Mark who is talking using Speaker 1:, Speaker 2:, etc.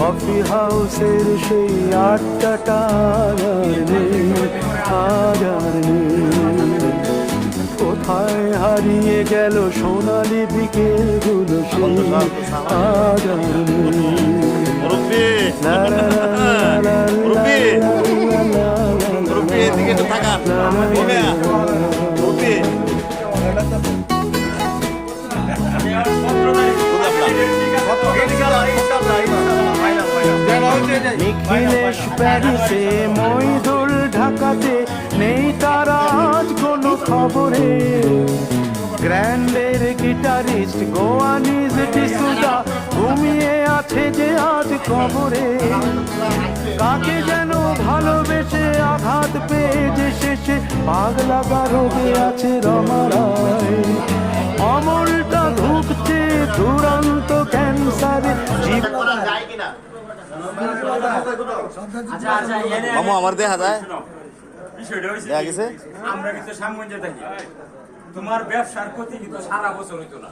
Speaker 1: Coffee হাউসের সেই আড্ডাটা আর নেই, আজ আর নেই। কোথায় হারিয়ে গেল সোনালি বিকেলগুলো সেই আজ আর নেই। লা লা লা লা লা লা নিখিলেশ প্যারিসে, মইদুল ঢাকাতে, নেই তারা আজ কোনো খবরে। গ্র্যান্ডের গিটারিস্ট গোয়ানিজ ডিসুজা ঘুমিয়ে আছে যে আজ কবরে। কাকে যেন ভালোবেসে আঘাত পেয়ে যে শেষে পাগলা গারদে আছে রমা রায়। অমলটা ধুকছে দুরন্ত ক্যান্সারে জীব।
Speaker 2: মামু আমার দেখা যায় দেখা গেছে।
Speaker 3: আমরা কিন্তু সামঞ্জস্য থাকি, তোমার ব্যবসার ক্ষতি কিন্তু সারা বছর হইতো না।